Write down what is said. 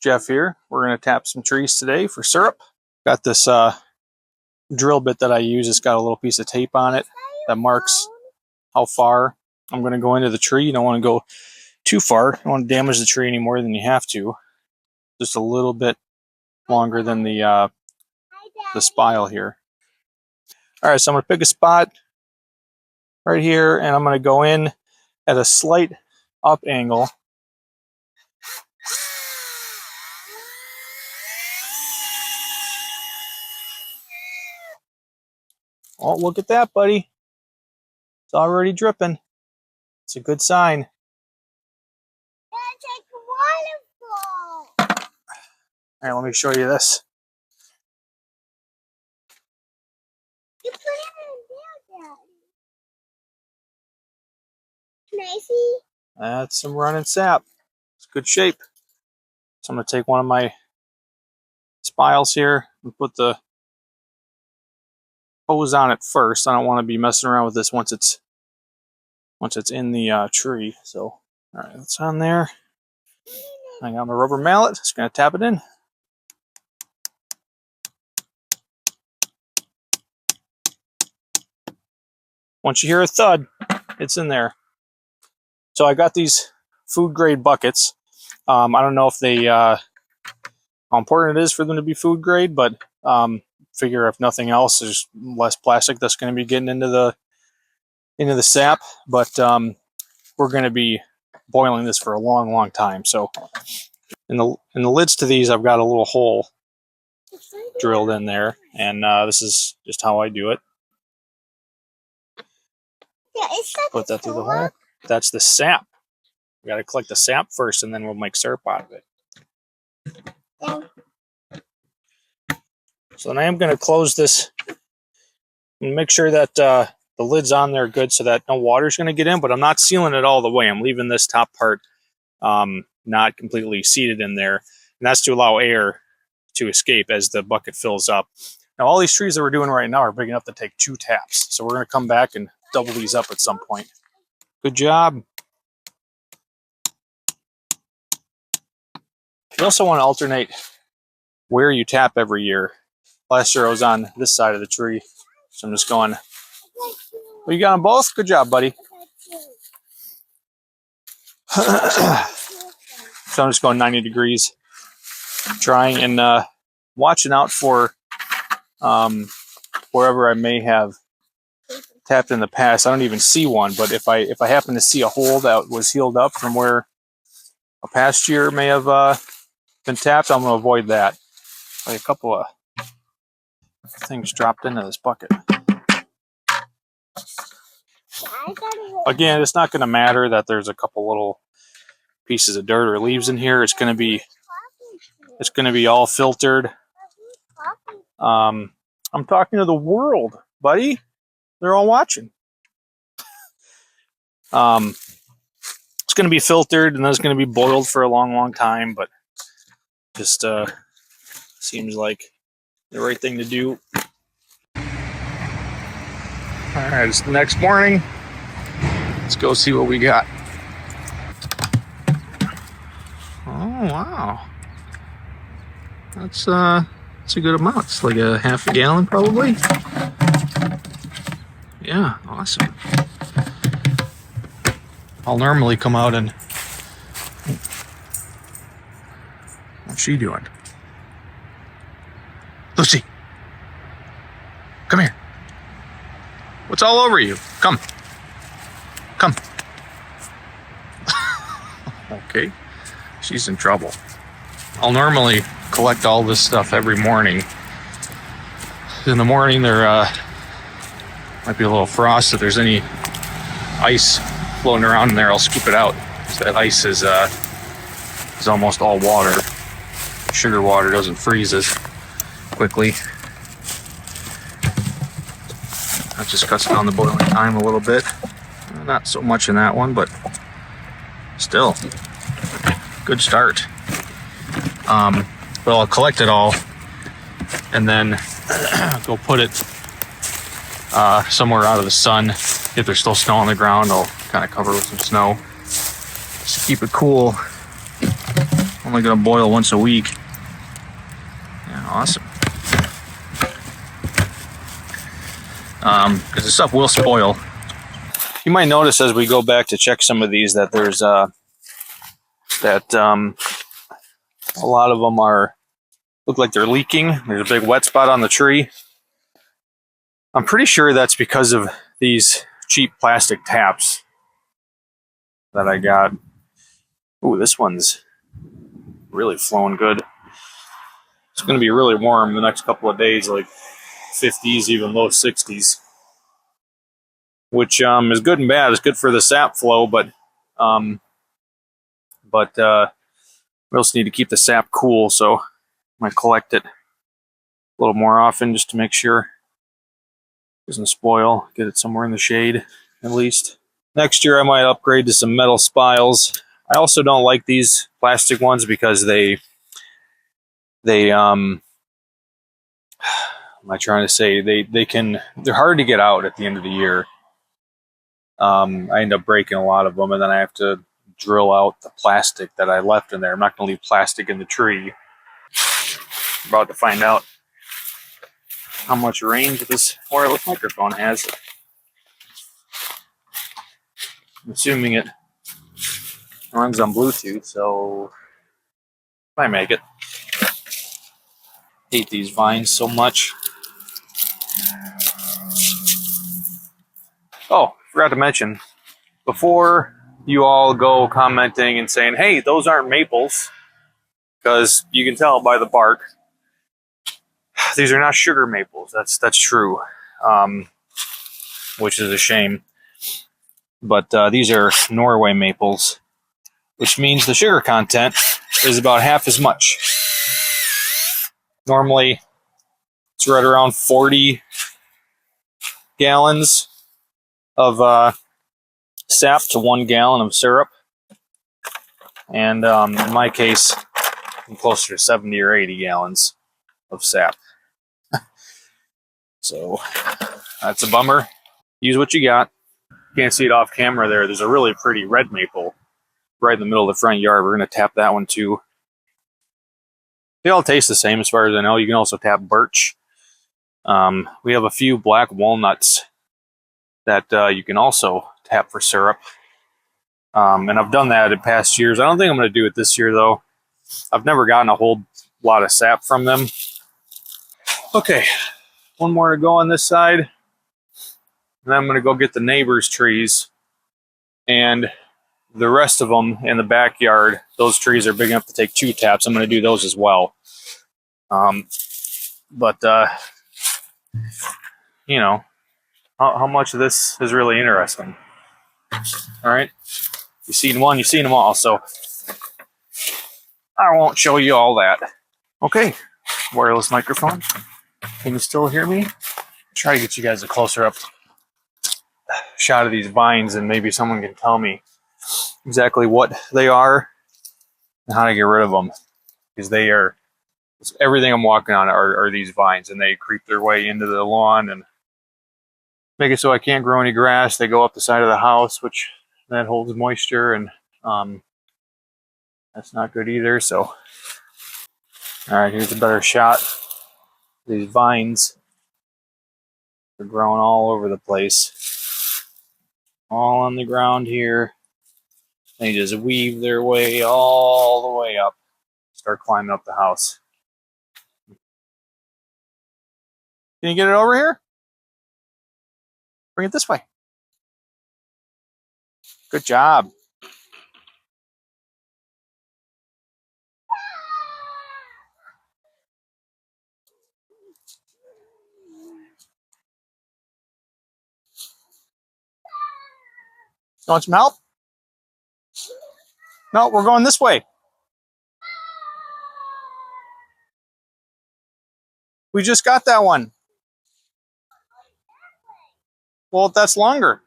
Jeff here. We're going to tap some trees today for syrup. Got this drill bit that I use. It's got a little piece of tape on it that marks how far I'm going to go into the tree. You don't want to go too far. You don't want to damage the tree any more than you have to. Just a little bit longer than the spile here. All right, so I'm going to pick a spot right here, and I'm going to go in at a slight up angle. Oh, look at that, buddy. It's already dripping. It's a good sign. That's like a waterfall. All right, let me show you this. You put it in there, Daddy. Can I see? That's some running sap. It's good shape. So I'm going to take one of my spiles here and put the hose on it first. I don't want to be messing around with this once it's in the tree. So, all right, that's on there. I got my rubber mallet. Just going to tap it in. Once you hear a thud, it's in there. So I got these food grade buckets. I don't know if they how important it is for them to be food grade, but figure if nothing else, there's less plastic that's going to be getting into the sap. But we're going to be boiling this for a long time. So in the lids to these, I've got a little hole drilled in there, and this is just how I do it. Yeah, Put that through the hole. That's the sap. We got to collect the sap first, and then we'll make syrup out of it. Yeah. So then I am going to close this and make sure that the lid's on there good so that no water's going to get in, but I'm not sealing it all the way. I'm leaving this top part not completely seated in there, and that's to allow air to escape as the bucket fills up. Now, all these trees that we're doing right now are big enough to take 2 taps, so we're going to come back and double these up at some point. Good job. You also want to alternate where you tap every year. Last year I was on this side of the tree, so I'm just going. Well, you got them both? Good job, buddy. So I'm just going 90 degrees, trying and watching out for wherever I may have tapped in the past. I don't even see one, but if I happen to see a hole that was healed up from where a past year may have been tapped, I'm going to avoid that. Like a couple of things dropped into this bucket. Again, it's not going to matter that there's a couple little pieces of dirt or leaves in here. It's going to be all filtered. I'm talking to the world, buddy. They're all watching. It's going to be filtered, and then it's going to be boiled for a long time, but just seems like the right thing to do. All right, it's the next morning. Let's go see what we got. Oh, wow. That's a good amount. It's like a half a gallon, probably. Yeah, awesome. I'll normally come out and... What's she doing? Lucy! Come here. What's all over you? Come. Come. Okay. She's in trouble. I'll normally collect all this stuff every morning. In the morning, there might be a little frost. If there's any ice floating around in there, I'll scoop it out. Because that ice is almost all water. Sugar water doesn't freeze as quickly. That just cuts down the boiling time a little bit. Not so much in that one, but still, good start. But I'll collect it all and then go put it somewhere out of the sun. If there's still snow on the ground, I'll kind of cover it with some snow just to keep it cool. Only gonna boil once a week. Yeah, awesome. Because the stuff will spoil. You might notice as we go back to check some of these that there's a lot of them look like they're leaking. There's a big wet spot on the tree. I'm pretty sure that's because of these cheap plastic taps that I got. Ooh, this one's really flowing good. It's going to be really warm the next couple of days, like 50s, even low 60s, which is good and bad. It's good for the sap flow, but we also need to keep the sap cool, so I might collect it a little more often just to make sure it doesn't spoil. Get it somewhere in the shade, at least. Next year, I might upgrade to some metal spiles. I also don't like these plastic ones because they am I trying to say they're hard to get out at the end of the year. I end up breaking a lot of them, and then I have to drill out the plastic that I left in there. I'm not going to leave plastic in the tree. I'm about to find out how much range this wireless microphone has. I'm assuming it runs on Bluetooth, so I make it. Hate these vines so much. Oh, forgot to mention, before you all go commenting and saying, hey, those aren't maples, because you can tell by the bark, these are not sugar maples. That's true, which is a shame. But these are Norway maples, which means the sugar content is about half as much. Normally, it's right around 40 gallons of sap to 1 gallon of syrup. And in my case, I'm closer to 70 or 80 gallons of sap. So that's a bummer. Use what you got. Can't see it off camera there. There's a really pretty red maple right in the middle of the front yard. We're going to tap that one too. They all taste the same as far as I know. You can also tap birch. We have a few black walnuts that you can also tap for syrup. And I've done that in past years. I don't think I'm going to do it this year, though. I've never gotten a whole lot of sap from them. Okay, one more to go on this side. And then I'm going to go get the neighbor's trees. And the rest of them in the backyard, those trees are big enough to take 2 taps. I'm going to do those as well. You know, how much of this is really interesting. All right. You've seen one, you've seen them all. So I won't show you all that. Okay. Wireless microphone. Can you still hear me? Try to get you guys a closer up shot of these vines, and maybe someone can tell me exactly what they are and how to get rid of them, because they are, everything I'm walking on are these vines, and they creep their way into the lawn and make it so I can't grow any grass. They go up the side of the house, which that holds moisture, and that's not good either. So all right, here's a better shot. These vines are growing all over the place, all on the ground here. They just weave their way all the way up, start climbing up the house. Can you get it over here? Bring it this way. Good job. You want some help? No, we're going this way. We just got that one. Well, that's longer.